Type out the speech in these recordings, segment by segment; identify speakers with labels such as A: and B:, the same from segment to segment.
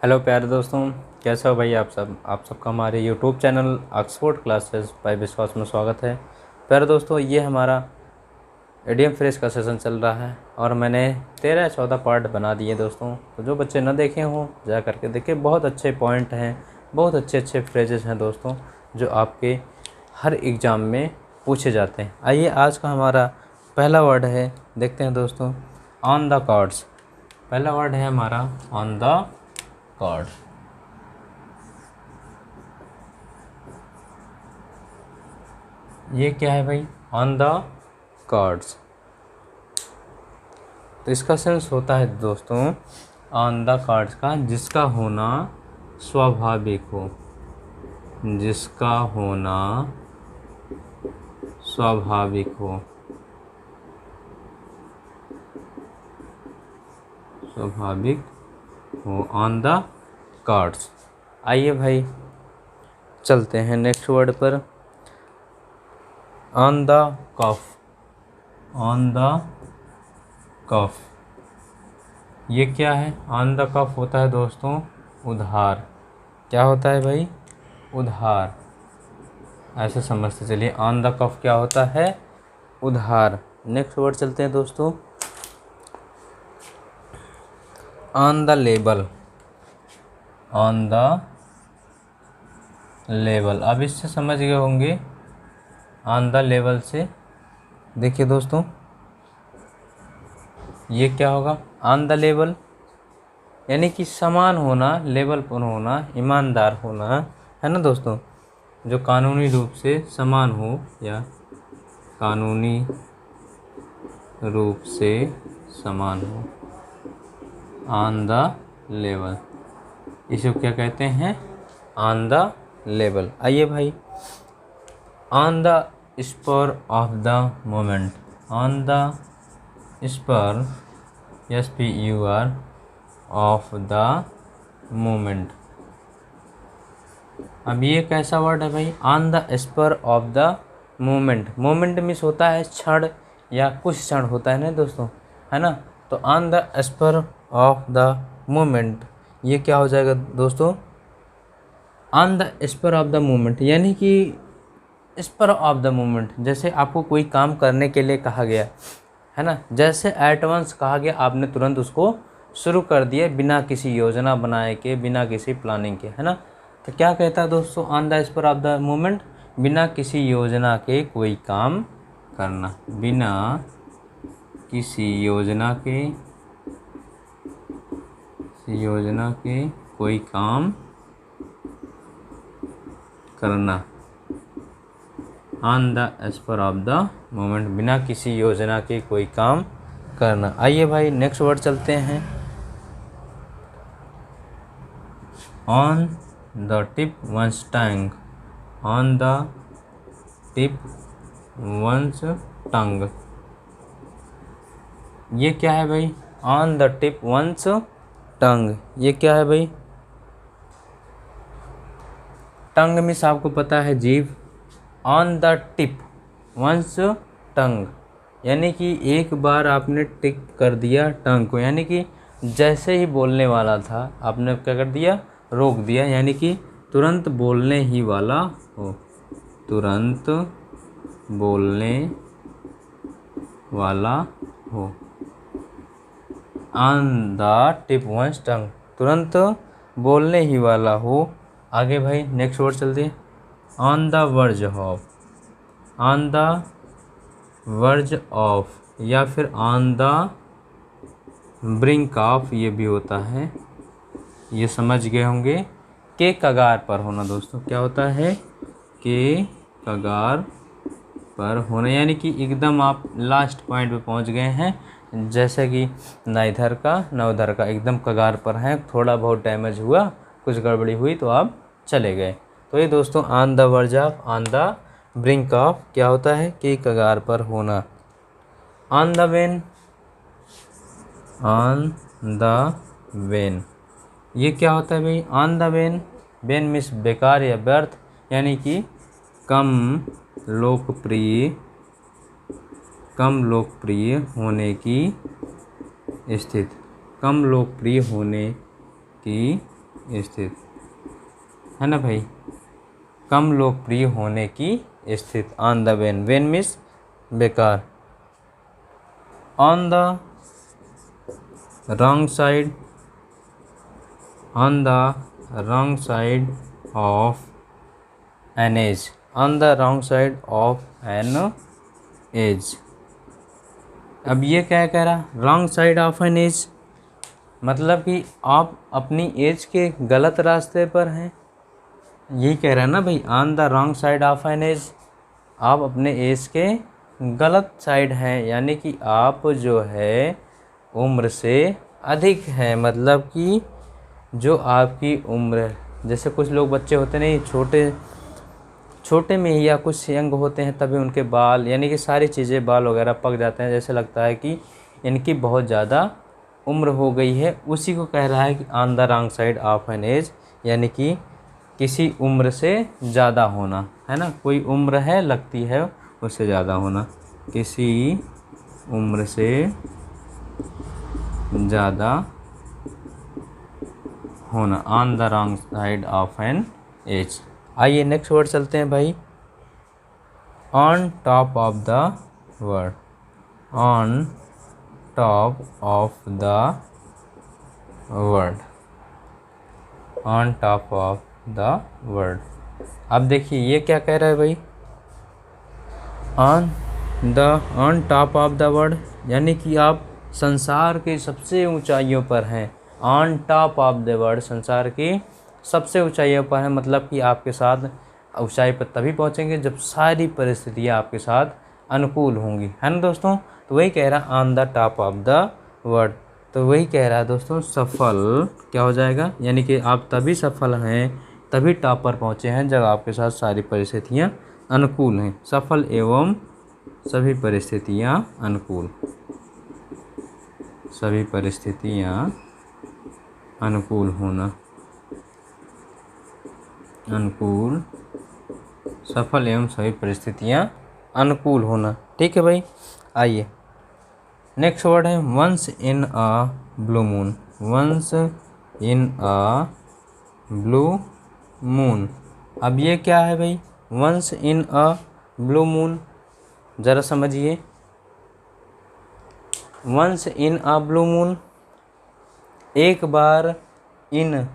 A: Hello प्यारे दोस्तों, कैसे हो भाई आप सबका हमारे YouTube channel Oxford classes bye विश्वास में स्वागत है। प्यारे दोस्तों, ये हमारा एडीएम फ्रेश का सेशन चल रहा है और मैंने 13-14 पार्ट बना दिए दोस्तों। तो जो बच्चे न देखे हों जा करके देखें। बहुत अच्छे पॉइंट हैं, बहुत अच्छे अच्छे फ्रेजेस हैं दोस्तों, जो आपके हर एग्ज़ाम में पूछे जाते हैं। आइए, आज का हमारा पहला वर्ड है, देखते हैं दोस्तों। On the cards. पहला वर्ड है हमारा ऑन द कार्ड। ये क्या है भाई? On the cards. तो इसका सेंस होता है दोस्तों ऑन द कार्ड्स का जिसका होना स्वाभाविक हो, जिसका होना स्वाभाविक हो, स्वाभाविक हो ऑन द कार्ड्स। आइए भाई, चलते हैं नेक्स्ट वर्ड पर। On the cuff. On the cuff, ये क्या है? ऑन द कफ होता है दोस्तों उधार। क्या होता है भाई? उधार। ऐसे समझते चलिए, ऑन द कफ क्या होता है? उधार। नेक्स्ट वर्ड चलते हैं दोस्तों, on the label. On the label, अब इससे समझ गए होंगे ऑन द लेवल से। देखिए दोस्तों, ये क्या होगा? ऑन द लेवल यानी कि समान होना, लेवल पर होना, ईमानदार होना, है ना दोस्तों। जो कानूनी रूप से समान हो या कानूनी रूप से समान हो, ऑन द लेवल, इसे क्या कहते हैं? On the level. आइए भाई, on the spur of the moment. On the spur, SPUR, of the moment. अब ये कैसा वर्ड है भाई? On the spur of the moment. Moment means होता है क्षण या कुछ क्षण होता है ना दोस्तों, है ना। तो on the spur of the moment, ये क्या हो जाएगा दोस्तों? On the spur of the moment यानी कि स्पर ऑफ द मोमेंट, जैसे आपको कोई काम करने के लिए कहा गया है ना, जैसे एट वंस कहा गया, आपने तुरंत उसको शुरू कर दिया बिना किसी योजना बनाए के, बिना किसी प्लानिंग के, है ना। तो क्या कहता है दोस्तों on the spur of the moment? बिना किसी योजना के कोई काम करना, बिना किसी योजना के कोई काम करना। On the spur of the moment, बिना किसी योजना के कोई काम करना। आइए भाई, नेक्स्ट वर्ड चलते हैं, on the tip one's tongue. On the tip one's tongue, ये क्या है भाई? On the tip one's tongue, ये क्या है भाई? टंग मीन्स आपको पता है जीभ। ऑन द टिप वंस टंग यानी कि एक बार आपने टिक कर दिया टंग को, यानी कि जैसे ही बोलने वाला था आपने क्या कर दिया? रोक दिया, यानी कि तुरंत बोलने ही वाला हो, तुरंत बोलने वाला हो। ऑन द टिप वंस टंग, तुरंत बोलने ही वाला हो। आगे भाई, नेक्स्ट वर्ड चलते हैं, on the verge of. On the verge of या फिर ऑन द ब्रिंक ऑफ, ये भी होता है, ये समझ गए होंगे। के कगार पर होना दोस्तों, क्या होता है? के कगार पर होना, यानी कि एकदम आप लास्ट पॉइंट पे पहुंच गए हैं, जैसे कि ना इधर का ना उधर का, एकदम कगार पर हैं, थोड़ा बहुत डैमेज हुआ, कुछ गड़बड़ी हुई तो आप चले गए। तो ये दोस्तों on the verge of, on the brink of क्या होता है? कि कगार पर होना। On the vain. On the vain, ये क्या होता है भाई? On the when, when means बेकार या व्यर्थ, यानी कि कम लोकप्रिय होने की स्थिति, कम लोकप्रिय होने की स्थित, है ना भाई, कम लोकप्रिय होने की स्थिति। On the when, when means बेकार। On the wrong side, on the wrong side of an edge, on the wrong side of an edge. अब ये क्या कह रहा, wrong side of an edge, मतलब कि आप अपनी एज के गलत रास्ते पर हैं, यही कह रहा है ना भाई। On the wrong side of an edge, आप अपने एज के गलत साइड हैं, यानी कि आप जो है उम्र से अधिक है, मतलब कि जो आपकी उम्र, जैसे कुछ लोग बच्चे होते नहीं, छोटे में ही या कुछ यंग होते हैं तभी उनके बाल, यानी कि सारी चीज़ें, बाल वगैरह पक जाते हैं, जैसे लगता है कि इनकी बहुत ज़्यादा उम्र हो गई है, उसी को कह रहा है कि on the wrong side of an age, यानी कि किसी उम्र से ज़्यादा होना, है ना। कोई उम्र है लगती है उससे ज़्यादा होना, किसी उम्र से ज़्यादा होना, on the wrong side of an age. आइए नेक्स्ट वर्ड चलते हैं भाई, on top of the world, on top of the world, on top of the world. अब देखिए ये क्या कह रहा है भाई, on top of the world, यानी कि आप संसार के सबसे ऊंचाइयों पर हैं। On top of the world, संसार की सबसे ऊंचाइयों पर हैं, मतलब कि आपके साथ ऊंचाई पर तभी पहुंचेंगे जब सारी परिस्थितियां आपके साथ अनुकूल होंगी, है ना दोस्तों। तो वही कह रहा on the top of the word, तो वही कह रहा है दोस्तों, सफल क्या हो जाएगा, यानी कि आप तभी सफल हैं, तभी टॉप पर पहुँचे हैं जब आपके साथ सारी परिस्थितियाँ अनुकूल हैं। सफल एवं सभी परिस्थितियाँ अनुकूल, सभी परिस्थितियाँ अनुकूल होना, अनुकूल, सफल एवं सभी परिस्थितियाँ अनुकूल होना। ठीक है भाई। आइए नेक्स्ट वर्ड है once in a blue moon, once in a blue moon. अब ये क्या है भाई, once in a blue moon, ज़रा समझिए। Once in a blue moon, एक बार इन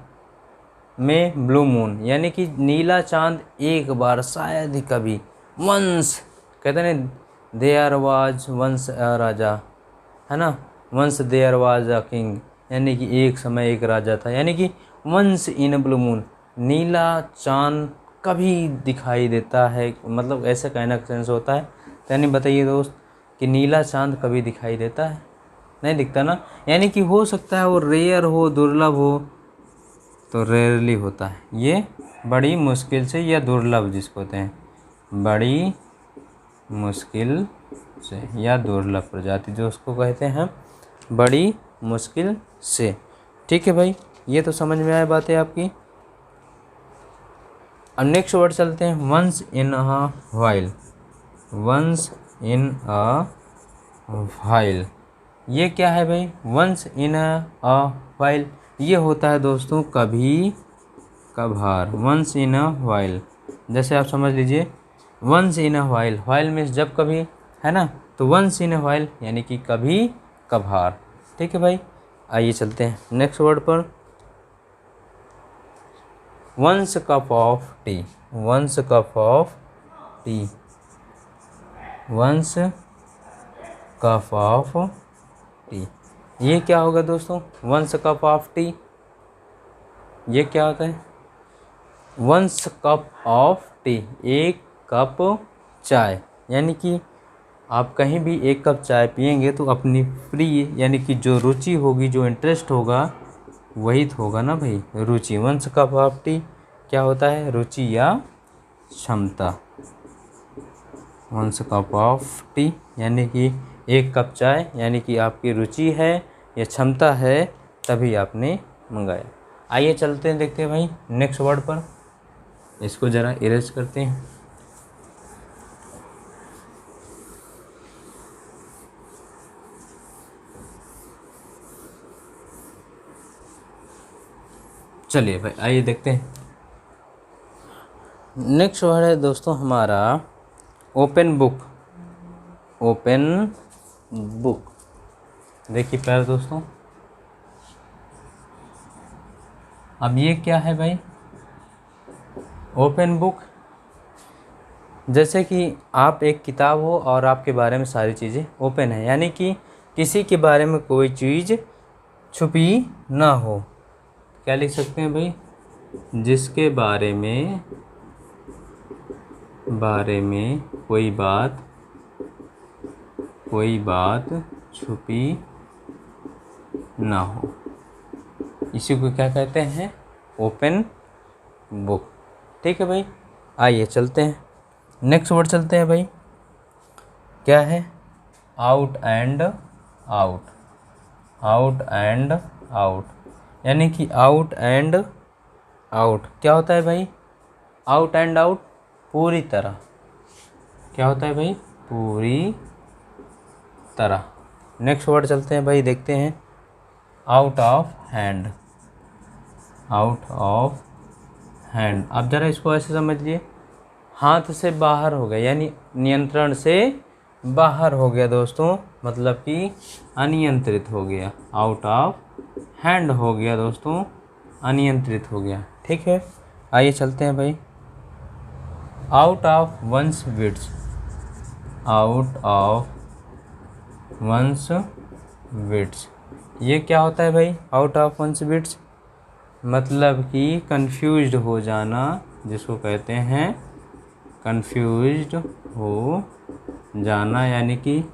A: में ब्लू मून, यानी कि नीला चांद एक बार, शायद ही कभी। वंस कहते हैं देयर वाज वंस अ राजा, है ना, once there was a king, यानी कि एक समय एक राजा था, यानी कि once in a blue moon, नीला चांद कभी दिखाई देता है, मतलब ऐसा कहने का सेंस होता है। तो यानी बताइए दोस्त कि नीला चांद कभी दिखाई देता है, नहीं दिखता ना, यानी कि हो सकता है वो रेयर हो, दुर्लभ हो, तो रेयरली होता है, ये बड़ी मुश्किल से या दुर्लभ जिसको कहते हैं, बड़ी मुश्किल से या दुर्लभ प्रजाति जो उसको कहते हैं, बड़ी मुश्किल से। ठीक है भाई, ये तो समझ में आया बातें आपकी। अब नेक्स्ट वर्ड चलते हैं, once in a while, once in a while. ये क्या है भाई, वंस इन अ व्हाइल, ये होता है दोस्तों कभी कभार, वंस इन अ व्हाइल। जैसे आप समझ लीजिए once in a while, while means जब कभी, है ना, तो वंस इन अ व्हाइल यानी कि कभी कभार। ठीक है भाई। आइए चलते हैं नेक्स्ट वर्ड पर, one's cup of tea, one's cup of tea, one's cup of tea. ये क्या होगा दोस्तों, वंस कप ऑफ टी, ये क्या होता है, वंस कप ऑफ टी, एक कप चाय, यानी कि आप कहीं भी एक कप चाय पियेंगे तो अपनी प्रिय, यानी कि जो रुचि होगी, जो इंटरेस्ट होगा, वही तो होगा ना भाई, रुचि। वंस कप ऑफ टी क्या होता है, रुचि या क्षमता। वंस कप ऑफ टी यानी कि एक कप चाय, यानी कि आपकी रुचि है या क्षमता है, तभी आपने मंगाया। आइए चलते हैं, देखते हैं भाई नेक्स्ट वर्ड पर, इसको ज़रा इरेज करते हैं। चलिए भाई आइए देखते हैं। नेक्स्ट वर्ड है दोस्तों हमारा ओपन बुक। ओपन बुक, देखिए प्यारे दोस्तों, अब ये क्या है भाई? ओपन बुक, जैसे कि आप एक किताब हो और आपके बारे में सारी चीज़ें ओपन है, यानी कि किसी के बारे में कोई चीज़ छुपी ना हो। क्या लिख सकते हैं भाई? जिसके बारे में कोई बात छुपी ना हो, इसी को क्या कहते हैं? Open book. ठीक है भाई, आइए चलते हैं नेक्स्ट वर्ड चलते हैं भाई। क्या है? Out and out. Out and out, यानी कि आउट एंड आउट क्या होता है भाई? आउट एंड आउट, पूरी तरह। क्या होता है भाई? पूरी तरह। नेक्स्ट वर्ड चलते हैं भाई, देखते हैं। Out of hand. Out of hand, आप ज़रा इसको ऐसे समझिए, हाथ से बाहर हो गया, यानी नियंत्रण से बाहर हो गया दोस्तों, मतलब कि अनियंत्रित हो गया। आउट ऑफ हैंड हो गया दोस्तों, अनियंत्रित हो गया। ठीक है, आइए चलते हैं भाई। Out of one's wits. Out of one's wits, ये क्या होता है भाई? आउट ऑफ वंस विड्स मतलब कि कंफ्यूज्ड हो जाना, जिसको कहते हैं कंफ्यूज्ड हो जाना, यानी कि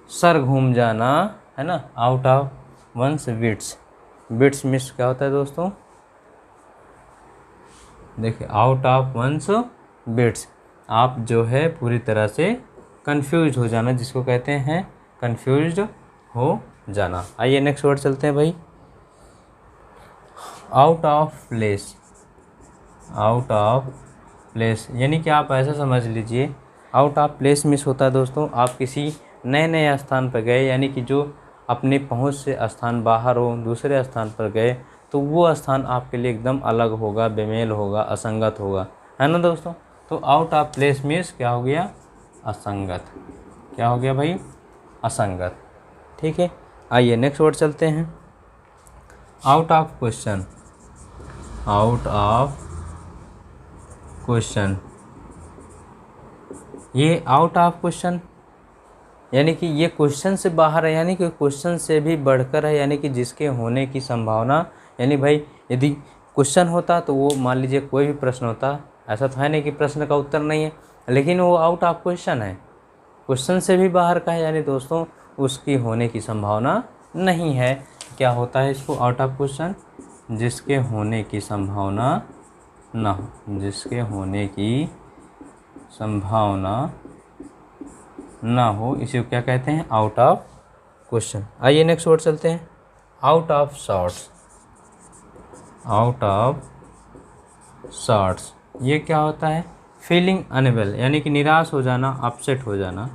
A: सर घूम जाना, है ना। Out of one's wits. Wits means क्या होता है दोस्तों? देखिए, आउट ऑफ वंस विड्स, आप जो है पूरी तरह से कंफ्यूज हो जाना, जिसको कहते हैं कंफ्यूज्ड हो जाना। आइए नेक्स्ट वर्ड चलते हैं भाई। Out of place. Out of place, यानी कि आप ऐसा समझ लीजिए, आउट ऑफ प्लेस मिस होता है दोस्तों, आप किसी नए स्थान पर गए, यानी कि जो अपनी पहुंच से स्थान बाहर हो, दूसरे स्थान पर गए, तो वो स्थान आपके लिए एकदम अलग होगा, बेमेल होगा, असंगत होगा, है ना दोस्तों। तो आउट ऑफ प्लेस मीन्स क्या हो गया? असंगत। क्या हो गया भाई? असंगत। ठीक है, आइए नेक्स्ट वर्ड चलते हैं। Out of question. Out of question, ये आउट ऑफ क्वेश्चन यानी कि ये क्वेश्चन से बाहर है, यानी कि क्वेश्चन से भी बढ़कर है, यानी कि जिसके होने की संभावना, यानी भाई यदि क्वेश्चन होता तो वो मान लीजिए कोई भी प्रश्न होता, ऐसा तो है नहीं कि प्रश्न का उत्तर नहीं है, लेकिन वो आउट ऑफ क्वेश्चन है, क्वेश्चन से भी बाहर का है, यानी दोस्तों उसकी होने की संभावना नहीं है। क्या होता है इसको? आउट ऑफ क्वेश्चन, जिसके होने की संभावना ना हो, जिसके होने की संभावना ना हो, इसे क्या कहते हैं? Out of question. आइए नेक्स्ट वर्ड चलते हैं। Out of sorts. Out of sorts, ये क्या होता है? फीलिंग अनवेल, यानी कि निराश हो जाना, अपसेट हो जाना।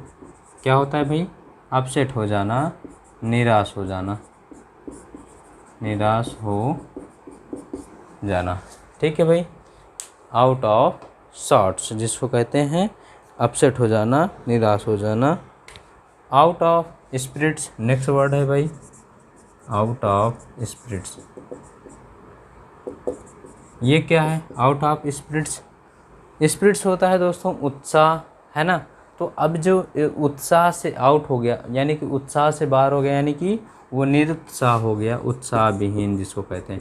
A: क्या होता है भाई? अपसेट हो जाना, निराश हो जाना, निराश हो जाना। ठीक है भाई, आउट ऑफ सॉर्ट्स, जिसको कहते हैं अपसेट हो जाना, निराश हो जाना। Out of spirits, next word है भाई। आउट ऑफ स्पिरिट्स, ये क्या है? आउट ऑफ स्पिरिट्स, स्पिरिट्स होता है दोस्तों उत्साह, है ना। तो अब जो उत्साह से आउट हो गया, यानी कि उत्साह से बाहर हो गया, यानी कि वो निरुत्साह हो गया, उत्साह विहीन जिसको कहते हैं,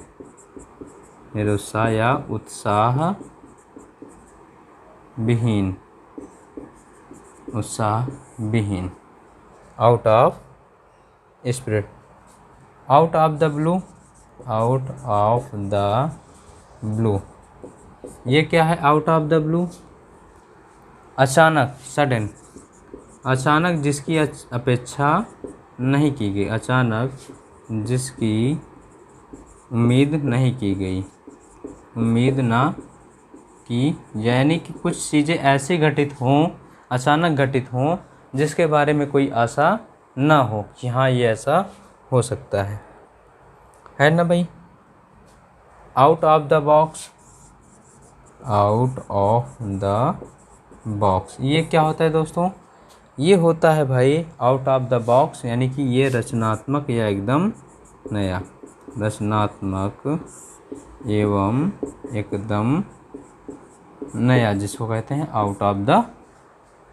A: निरुत्साह या उत्साह विहीन, उत्साह विहीन। Out of spirit. Out of the blue. Out of the blue, ये क्या है? आउट ऑफ द ब्लू, अचानक, सडन, अचानक जिसकी अपेक्षा नहीं की गई, अचानक जिसकी उम्मीद नहीं की गई, उम्मीद ना की, यानी कि कुछ चीज़ें ऐसी घटित हों, अचानक घटित हों, जिसके बारे में कोई आशा ना हो कि हाँ ये ऐसा हो सकता है ना भाई। Out of the box, out of the box, ये क्या होता है दोस्तों? ये होता है भाई आउट ऑफ द बॉक्स, यानी कि ये रचनात्मक या एकदम नया, रचनात्मक एवं एकदम नया, जिसको कहते हैं आउट ऑफ द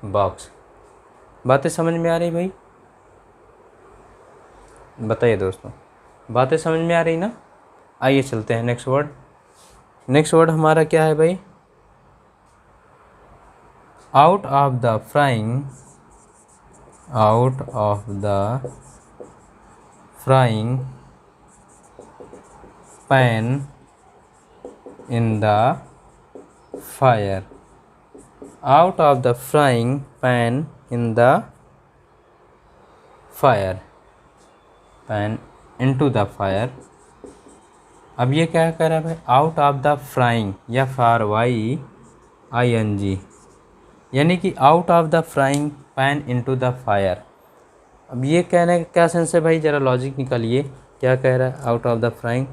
A: बॉक्स। बातें समझ में आ रही भाई? बताइए दोस्तों, बातें समझ में आ रही ना? आइए चलते हैं नेक्स्ट वर्ड। नेक्स्ट वर्ड हमारा क्या है भाई? Out of the frying, out of the frying pan in the fire, out of the frying pan in the fire, pan into the fire. अब ये क्या कह रहा है भाई? आउट ऑफ द फ्राइंग या FRYING, यानी कि out of the frying pan into the fire. अब ये कहने का क्या सेंस है भाई? ज़रा लॉजिक निकालिए, क्या कह रहा है? Out of the frying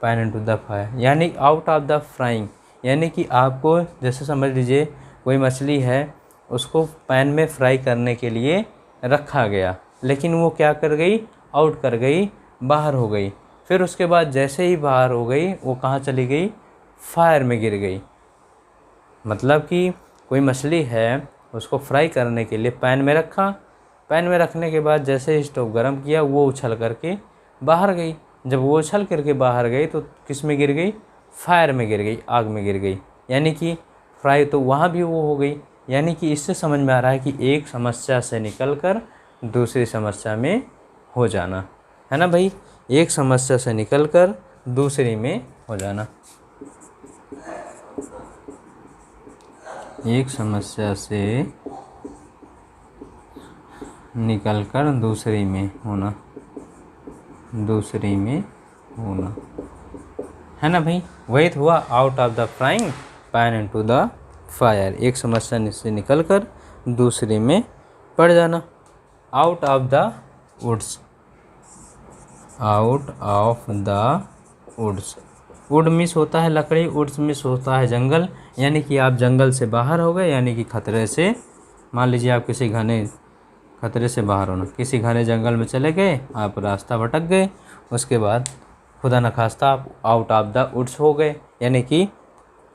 A: pan into the fire, यानी आउट ऑफ द फ्राइंग, यानी कि आपको जैसे समझ लीजिए कोई मछली है, उसको पैन में फ्राई करने के लिए रखा गया, लेकिन वो क्या कर गई? आउट कर गई, बाहर हो गई। फिर उसके बाद जैसे ही बाहर हो गई, वो कहाँ चली गई? फायर में गिर गई। मतलब कि कोई मछली है, उसको फ्राई करने के लिए पैन में रखा, पैन में रखने के बाद जैसे ही स्टोव गर्म किया, वो उछल करके बाहर गई। जब वो उछल करके बाहर गई तो किस में गिर गई? फायर में गिर गई, आग में गिर गई। यानी कि फ्राई तो वहाँ भी वो हो गई। यानी कि इससे समझ में आ रहा है कि एक समस्या से निकलकर दूसरी समस्या में हो जाना, है ना भाई? एक समस्या से निकलकर दूसरी में हो जाना, एक समस्या से निकलकर दूसरी में होना, दूसरी में होना, है ना भाई? वही तो हुआ out of the frying pan into the fire, एक समस्या से निकलकर दूसरी में पड़ जाना। Out of the woods, out of the woods, wood मिस होता है लकड़ी, वुड्स मिस होता है जंगल। यानी कि आप जंगल से बाहर हो गए, यानी कि खतरे से, मान लीजिए आप किसी घने खतरे से बाहर होना, किसी घने जंगल में चले गए, आप रास्ता भटक गए, उसके बाद खुदा न खास्ता आप आउट ऑफ द वुड्स हो गए, यानी कि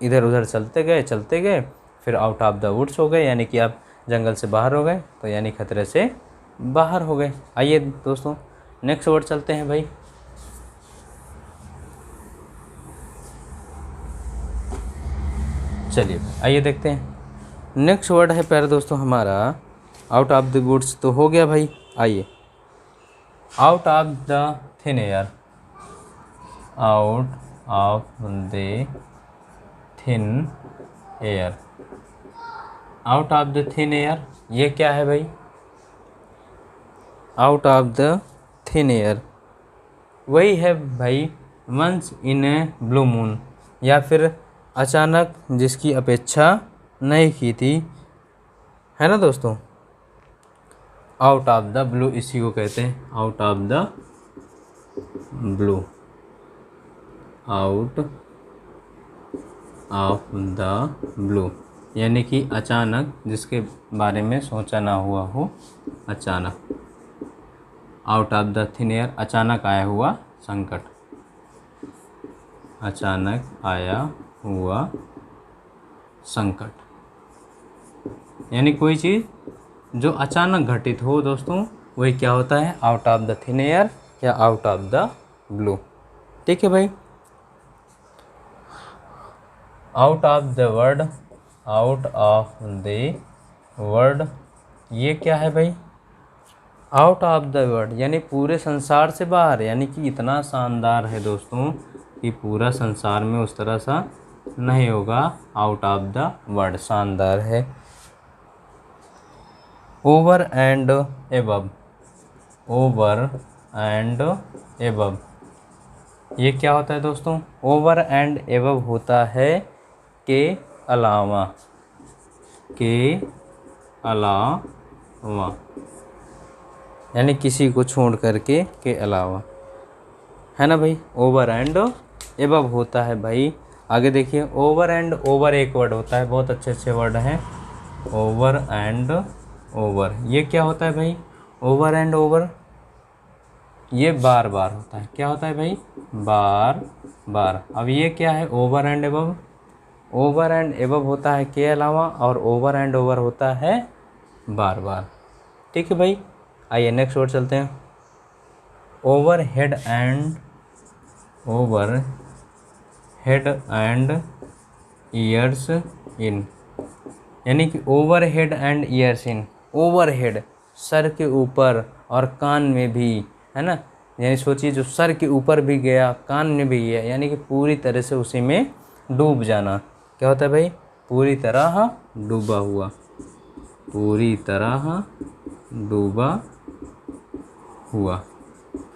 A: इधर उधर चलते गए, फिर आउट ऑफ द वुड्स हो गए, यानी कि आप जंगल से बाहर हो गए, तो यानी खतरे से बाहर हो गए। आइए दोस्तों नेक्स्ट वर्ड चलते हैं भाई। चलिए आइए देखते हैं। नेक्स्ट वर्ड है प्यारे दोस्तों हमारा आउट ऑफ द वुड्स, तो हो गया भाई। आइए out of the thin air, out of the thin air, out of the thin air, ये क्या है भाई? Out of the thin air वही है भाई once in a blue moon, या फिर अचानक जिसकी अपेक्षा नहीं की थी, है ना दोस्तों? आउट ऑफ द ब्लू इसी को कहते हैं, out of the blue, out of the blue, यानी कि अचानक, जिसके बारे में सोचा ना हुआ हो, अचानक। Out of the thin air, अचानक आया हुआ संकट, अचानक आया हुआ संकट, यानी कोई चीज़ जो अचानक घटित हो दोस्तों, वही क्या होता है? Out of the thin air या आउट ऑफ द ब्लू। ठीक है भाई। Out of the word, out of the word, ये क्या है भाई? आउट ऑफ द वर्ल्ड, यानी पूरे संसार से बाहर, यानी कि इतना शानदार है दोस्तों कि पूरा संसार में उस तरह सा नहीं होगा। आउट ऑफ द वर्ल्ड शानदार है। Over and above, over and above, ये क्या होता है दोस्तों? ओवर एंड एबव होता है के अलावा, के अलावा, यानी किसी को छोड़ करके के अलावा, है ना भाई? ओवर एंड एबव होता है भाई। आगे देखिए, ओवर एंड ओवर एक वर्ड होता है, बहुत अच्छे अच्छे वर्ड हैं। ओवर एंड ओवर, ये क्या होता है भाई? ओवर एंड ओवर ये बार बार होता है। क्या होता है भाई? बार बार। अब ये क्या है? Over and above. Over and above होता है के अलावा, और ओवर एंड ओवर होता है बार बार। ठीक है भाई, आइए नेक्स्ट वर्ड चलते हैं। Over head and over head and years in, यानी कि over head and years in. Over head sir के ऊपर और कान में भी, है ना। यानी सोचिए जो सर के ऊपर भी गया, कान में भी गया, यानी कि पूरी तरह से उसी में डूब जाना। क्या होता है भाई? पूरी तरह डूबा हुआ, पूरी तरह डूबा हुआ।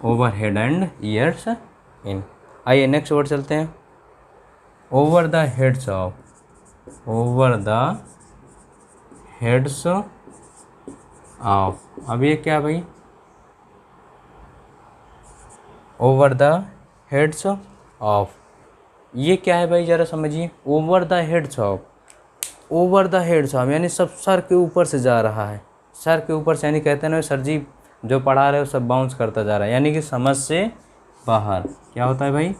A: Over head and years in. आइए नेक्स्ट वर्ड चलते हैं। Over the heads of, over the heads of. अब ये क्या भाई? ओवर द हेड्स ऑफ, ये क्या है भाई? ज़रा समझिए। Over the heads of, over the heads of यानी सब सर के ऊपर से जा रहा है। सर के ऊपर से, यानी कहते हैं ना सर जी जो पढ़ा रहे हो सब बाउंस करता जा रहा है, यानी कि समझ से बाहर। क्या होता है भाई?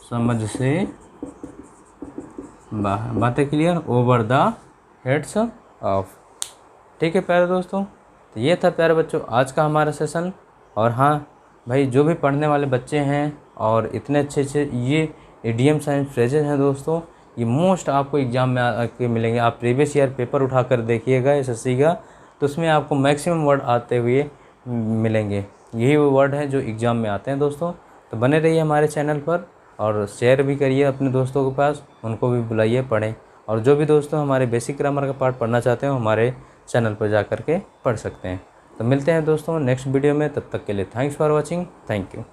A: समझ से बाहर। बातें clear? Over the heads of. ठीक है प्यारे दोस्तों, तो ये था प्यारे बच्चों आज का हमारा सेशन। और हाँ भाई, जो भी पढ़ने वाले बच्चे हैं और इतने अच्छे अच्छे ये इडियम्स एंड फ्रेजेस हैं दोस्तों, ये मोस्ट आपको एग्ज़ाम में आके मिलेंगे। आप प्रीवियस ईयर पेपर उठा कर देखिएगा एसएससी का, तो उसमें आपको मैक्सिमम वर्ड आते हुए मिलेंगे। यही वो वर्ड हैं जो एग्ज़ाम में आते हैं दोस्तों। तो बने रहिए हमारे चैनल पर और शेयर भी करिए अपने दोस्तों के पास, उनको भी बुलाइए पढ़ें। और जो भी दोस्तों हमारे बेसिक ग्रामर का पार्ट पढ़ना चाहते हो, हमारे चैनल पर जा कर के पढ़ सकते हैं। तो मिलते हैं दोस्तों नेक्स्ट वीडियो में, तब तक के लिए thanks for watching. Thank you.